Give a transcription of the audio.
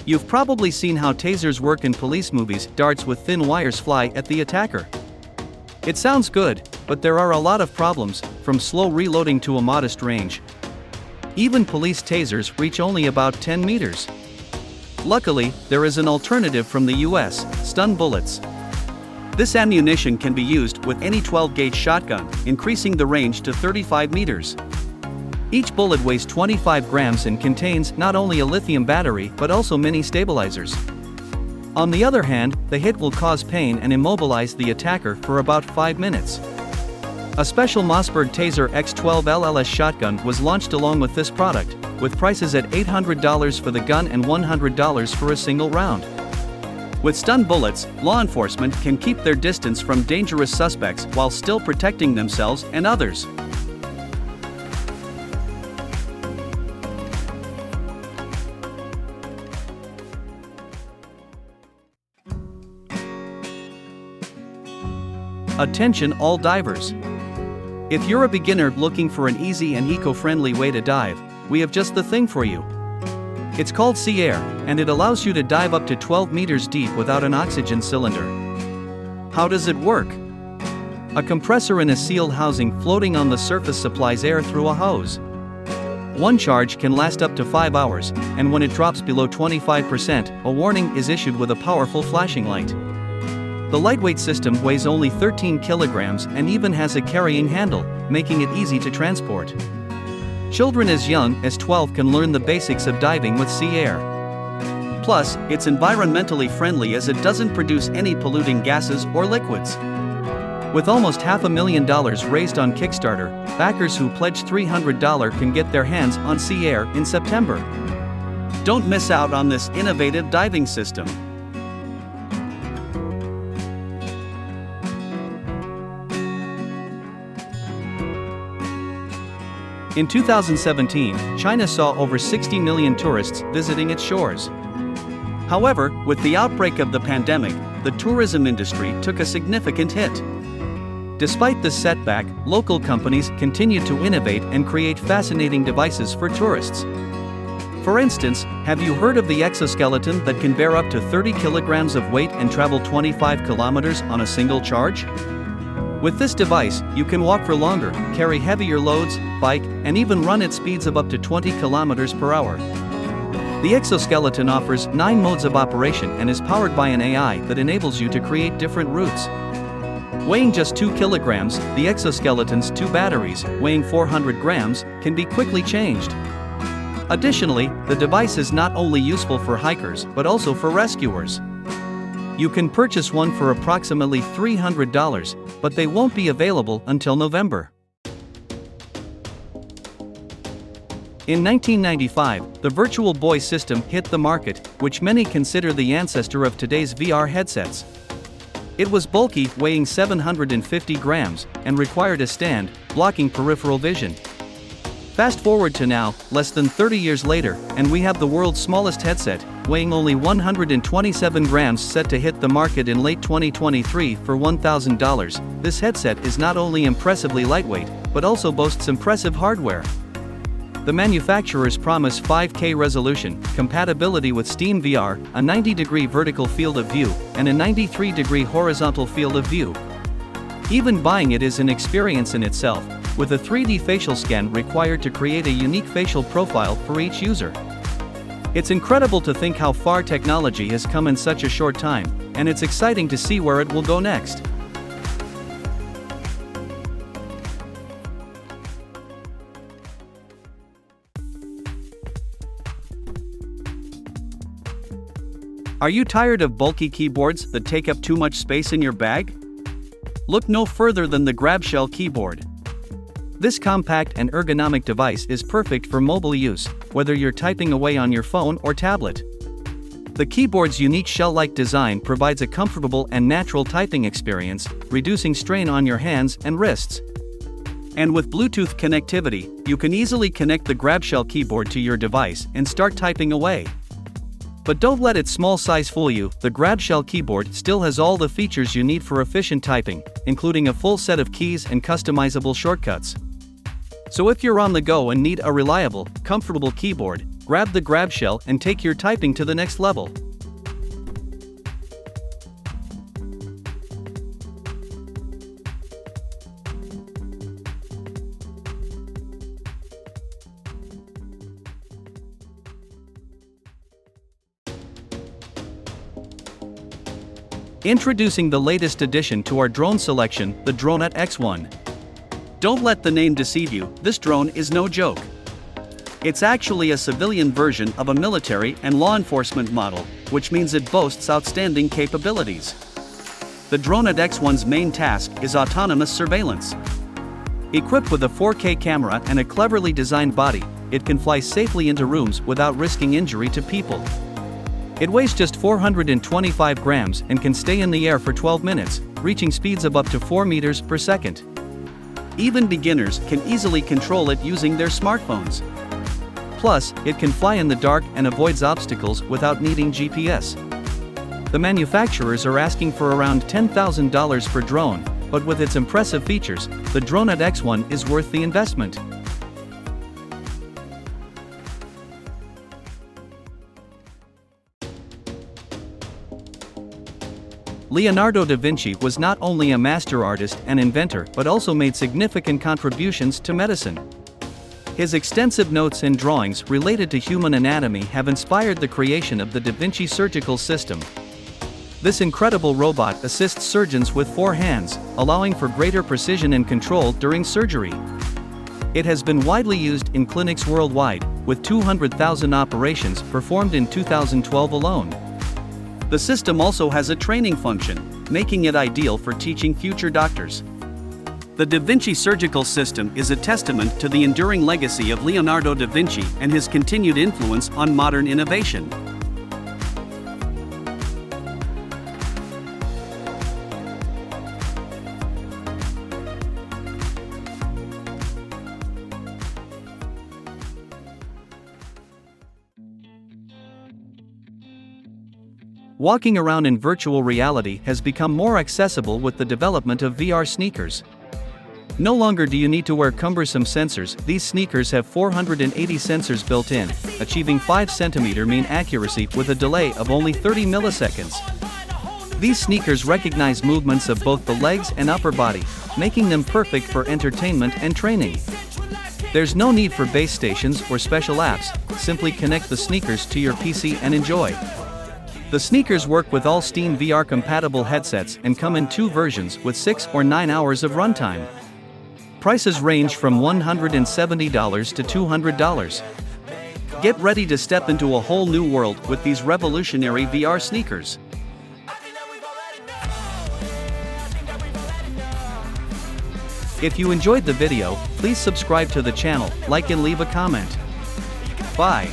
You've probably seen how tasers work in police movies. Darts with thin wires fly at the attacker. It sounds good, but there are a lot of problems, from slow reloading to a modest range. Even police tasers reach only about 10 meters. Luckily, there is an alternative from the US, stun bullets. This ammunition can be used with any 12-gauge shotgun, increasing the range to 35 meters. Each bullet weighs 25 grams and contains not only a lithium battery but also mini stabilizers. On the other hand, the hit will cause pain and immobilize the attacker for about 5 minutes. A special Mossberg TASER X12 LLS shotgun was launched along with this product, with prices at $800 for the gun and $100 for a single round. With stun bullets, law enforcement can keep their distance from dangerous suspects while still protecting themselves and others. Attention all divers! If you're a beginner looking for an easy and eco-friendly way to dive, we have just the thing for you. It's called SeeAir, and it allows you to dive up to 12 meters deep without an oxygen cylinder. How does it work? A compressor in a sealed housing floating on the surface supplies air through a hose. One charge can last up to 5 hours, and when it drops below 25%, a warning is issued with a powerful flashing light. The lightweight system weighs only 13 kilograms and even has a carrying handle, making it easy to transport. Children as young as 12 can learn the basics of diving with SeeAir. Plus, it's environmentally friendly as it doesn't produce any polluting gases or liquids. With almost $500,000 raised on Kickstarter, backers who pledge $300 can get their hands on SeeAir in September. Don't miss out on this innovative diving system. In 2017, China saw over 60 million tourists visiting its shores. However, with the outbreak of the pandemic, the tourism industry took a significant hit. Despite this setback, local companies continued to innovate and create fascinating devices for tourists. For instance, have you heard of the exoskeleton that can bear up to 30 kilograms of weight and travel 25 kilometers on a single charge? With this device, you can walk for longer, carry heavier loads, bike, and even run at speeds of up to 20 kilometers per hour. The exoskeleton offers 9 modes of operation and is powered by an AI that enables you to create different routes. Weighing just 2 kilograms, the exoskeleton's 2 batteries, weighing 400 grams, can be quickly changed. Additionally, the device is not only useful for hikers but also for rescuers. You can purchase one for approximately $300, but they won't be available until November. In 1995, the Virtual Boy system hit the market, which many consider the ancestor of today's VR headsets. It was bulky, weighing 750 grams, and required a stand, blocking peripheral vision. Fast forward to now, less than 30 years later, and we have the world's smallest headset, weighing only 127 grams, set to hit the market in late 2023 for $1,000. This headset is not only impressively lightweight, but also boasts impressive hardware. The manufacturers promise 5K resolution, compatibility with Steam VR, a 90-degree vertical field of view, and a 93-degree horizontal field of view. Even buying it is an experience in itself, with a 3D facial scan required to create a unique facial profile for each user. It's incredible to think how far technology has come in such a short time, and it's exciting to see where it will go next. Are you tired of bulky keyboards that take up too much space in your bag? Look no further than the GRABSHELL keyboard. This compact and ergonomic device is perfect for mobile use, whether you're typing away on your phone or tablet. The keyboard's unique shell-like design provides a comfortable and natural typing experience, reducing strain on your hands and wrists. And with Bluetooth connectivity, you can easily connect the GRABSHELL keyboard to your device and start typing away. But don't let its small size fool you, the GRABSHELL keyboard still has all the features you need for efficient typing, including a full set of keys and customizable shortcuts. So if you're on the go and need a reliable, comfortable keyboard, grab the GRABSHELL and take your typing to the next level. Introducing the latest addition to our drone selection, the Dronut X1. Don't let the name deceive you, this drone is no joke. It's actually a civilian version of a military and law enforcement model, which means it boasts outstanding capabilities. The Dronut X1's main task is autonomous surveillance. Equipped with a 4K camera and a cleverly designed body, it can fly safely into rooms without risking injury to people. It weighs just 425 grams and can stay in the air for 12 minutes, reaching speeds of up to 4 meters per second. Even beginners can easily control it using their smartphones. Plus, it can fly in the dark and avoids obstacles without needing GPS. The manufacturers are asking for around $10,000 per drone, but with its impressive features, the Dronut X1 is worth the investment. Leonardo da Vinci was not only a master artist and inventor but also made significant contributions to medicine. His extensive notes and drawings related to human anatomy have inspired the creation of the Da Vinci surgical system. This incredible robot assists surgeons with 4 hands, allowing for greater precision and control during surgery. It has been widely used in clinics worldwide, with 200,000 operations performed in 2012 alone. The system also has a training function, making it ideal for teaching future doctors. The Da Vinci surgical system is a testament to the enduring legacy of Leonardo da Vinci and his continued influence on modern innovation. Walking around in virtual reality has become more accessible with the development of VR sneakers. No longer do you need to wear cumbersome sensors, these sneakers have 480 sensors built in, achieving 5 cm mean accuracy with a delay of only 30 milliseconds. These sneakers recognize movements of both the legs and upper body, making them perfect for entertainment and training. There's no need for base stations or special apps, simply connect the sneakers to your PC and enjoy. The sneakers work with all Steam VR-compatible headsets and come in 2 versions with 6 or 9 hours of runtime. Prices range from $170 to $200. Get ready to step into a whole new world with these revolutionary VR sneakers. If you enjoyed the video, please subscribe to the channel, like and leave a comment. Bye.